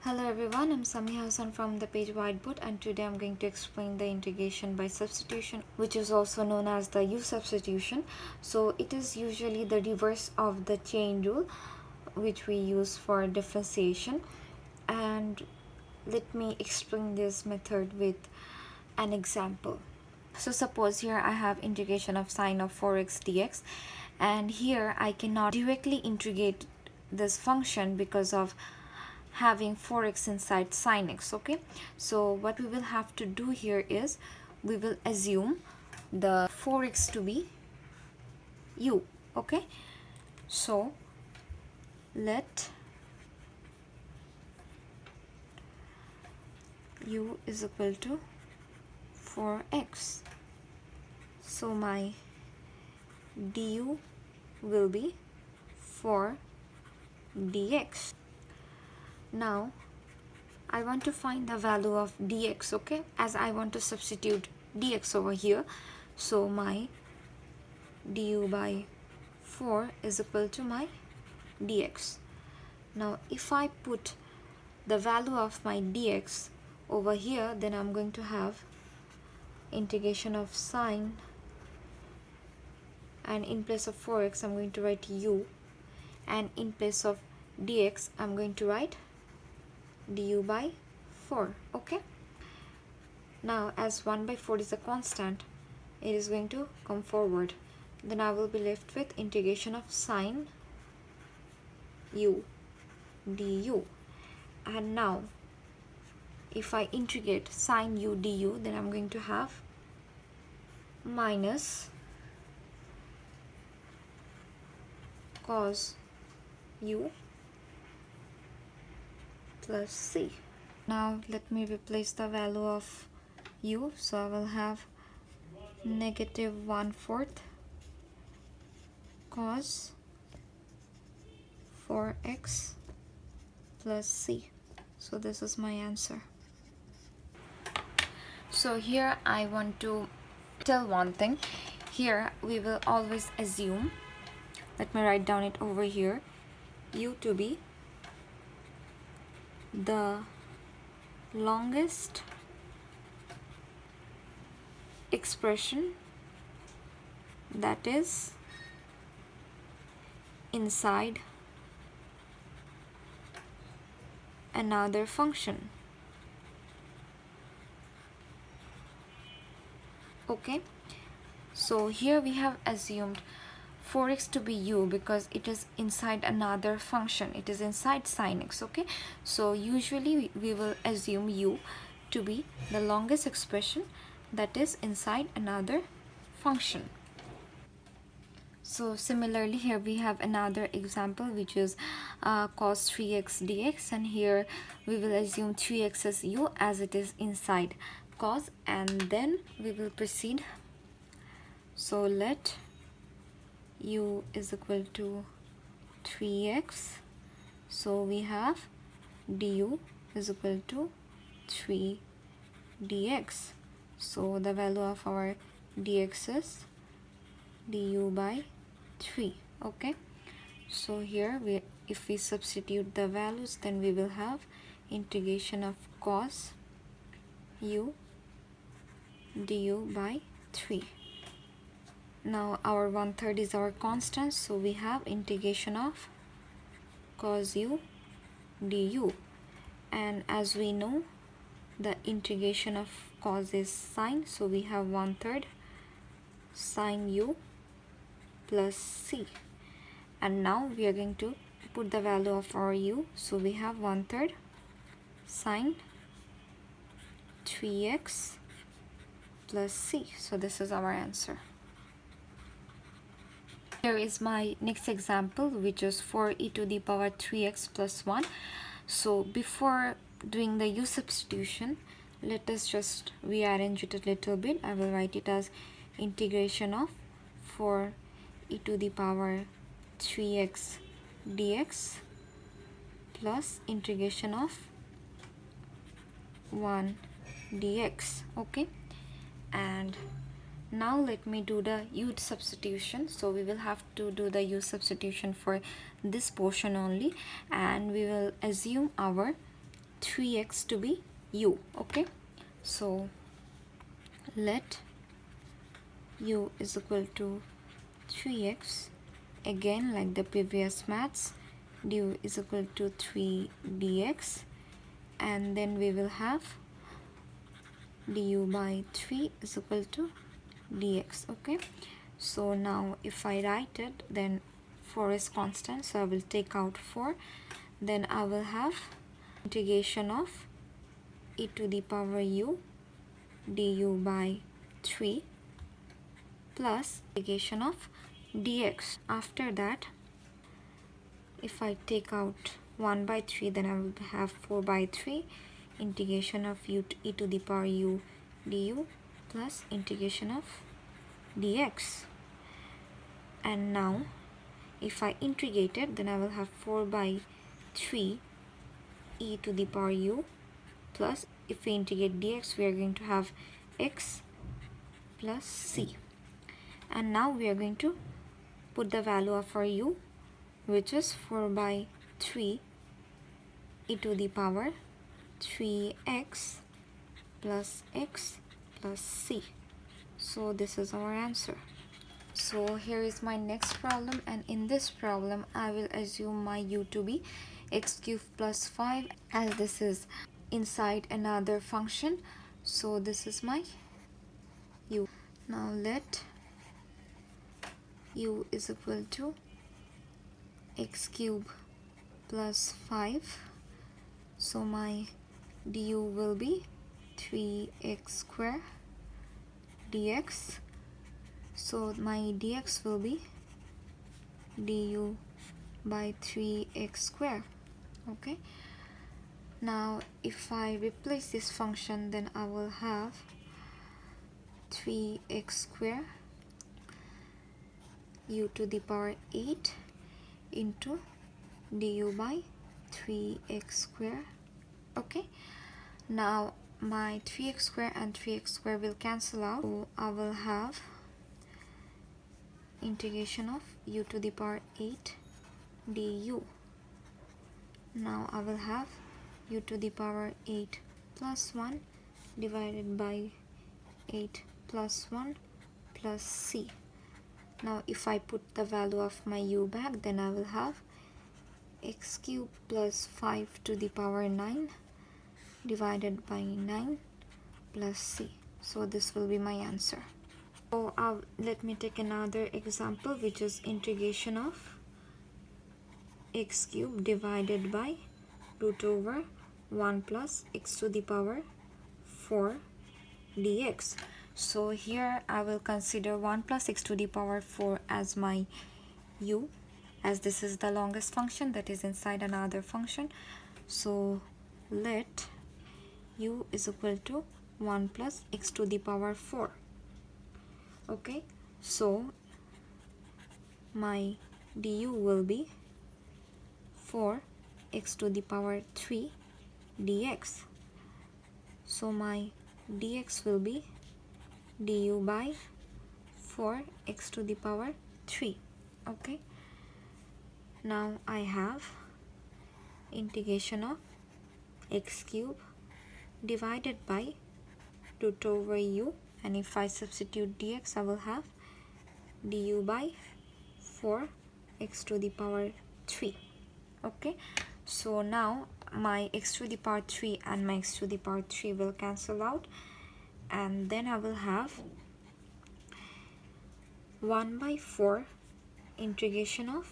Hello everyone, I'm Samiha Hasan from the page Whiteboard, and today I'm going to explain the integration by substitution, which is also known as the U substitution. So it is usually the reverse of the chain rule which we use for differentiation. And let me explain this method with an example. So suppose here I have integration of sine of 4x dx, and here I cannot directly integrate this function because of having 4x inside sine x. Okay, so what we will have to do here is we will assume the 4x to be u. Okay, so let u is equal to 4x. So my du will be 4 dx. Now I want to find the value of dx, okay, as I want to substitute dx over here. So my du by 4 is equal to my dx. Now if I put the value of my dx over here, then I'm going to have integration of sine, and in place of 4x I'm going to write u, and in place of dx I'm going to write du by 4. Okay, now as 1 by 4 is a constant, it is going to come forward. Then I will be left with integration of sine u du. And now if I integrate sine u du, then I'm going to have minus cos u plus c. Now let me replace the value of u, so I will have negative 1/4 cos 4x plus c. So this is my answer. So here I want to tell one thing. Here we will always assume, let me write down it over here, u to be the longest expression that is inside another function. Okay, so here we have assumed 4x to be u because it is inside another function, it is inside sine x. Okay, so usually we will assume u to be the longest expression that is inside another function. So similarly here we have another example, which is cos 3x dx, and here we will assume 3x as u as it is inside cos, and then we will proceed. So let u is equal to 3x, so we have du is equal to 3 dx. So the value of our dx is du by 3. Okay, so here if we substitute the values, then we will have integration of cos u du by 3. Now our 1/3 is our constant, so we have integration of cos u du, and as we know the integration of cos is sine, so we have 1/3 sine u plus c. And now we are going to put the value of our u, so we have 1/3 sine 3x plus c. So this is our answer. Here is my next example, which is 4e to the power 3x plus 1. So before doing the u substitution, let us just rearrange it a little bit. I will write it as integration of 4e to the power 3x dx plus integration of 1 dx. Okay, and now let me do the u substitution. So we will have to do the u substitution for this portion only, and we will assume our 3x to be u. Okay, so let u is equal to 3x. Again, like the previous maths, du is equal to 3 dx, and then we will have du by 3 is equal to dx. Okay, so now if I write it, then 4 is constant, so I will take out 4. Then I will have integration of e to the power u du by 3 plus integration of dx. After that, if I take out 1 by 3, then I will have 4 by 3 integration of e to the power u du plus integration of dx. And now if I integrate it, then I will have 4 by 3 e to the power u plus, if we integrate dx, we are going to have x plus c. And now we are going to put the value of our u, which is 4 by 3 e to the power 3x plus x plus c. So this is our answer. So here is my next problem, and in this problem I will assume my u to be x cubed plus 5, as this is inside another function. So this is my u. Now let u is equal to x cubed plus 5. So my du will be 3x square dx. So my dx will be du by 3x square. Okay, now if I replace this function, then I will have 3x square u to the power 8 into du by 3x square. Okay, now my 3x square and 3x square will cancel out, so I will have integration of u to the power 8 du. Now I will have u to the power 8 plus 1 divided by 8 plus 1 plus c. Now if I put the value of my u back, then I will have x cubed plus 5 to the power 9 divided by 9 plus c. So this will be my answer. So let me take another example, which is integration of x cubed divided by root over 1 plus x to the power 4 dx. So here I will consider 1 plus x to the power 4 as my u, as this is the longest function that is inside another function. So let u is equal to 1 plus x to the power 4. Okay, so my du will be 4x to the power 3 dx. So my dx will be du by 4x to the power 3. Okay, now I have integration of x cubed divided by root over u, and if I substitute dx, I will have du by 4x to the power 3. Okay, so now my x to the power 3 and my x to the power 3 will cancel out, and then I will have 1 by 4 integration of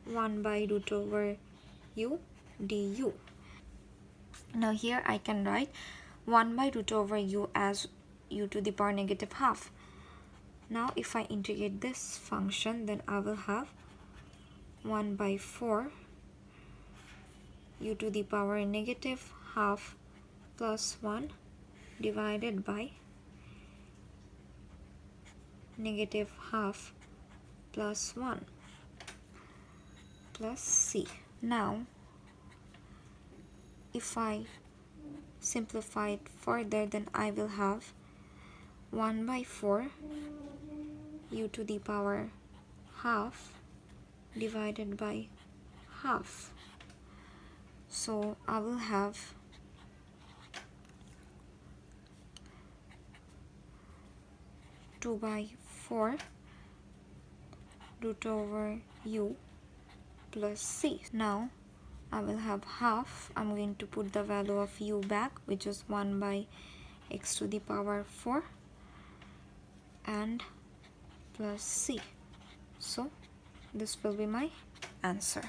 1 by root over u du. Now here I can write 1 by root over u as u to the power negative half. Now if I integrate this function, then I will have 1 by 4 u to the power negative half plus 1 divided by negative half plus 1 plus c. Now if I simplify it further, then I will have 1 by 4 u to the power half divided by half. So I will have 2/4 root over u plus c. Now I will have half. I'm going to put the value of u back, which is 1/x to the power 4 and plus c. So this will be my answer.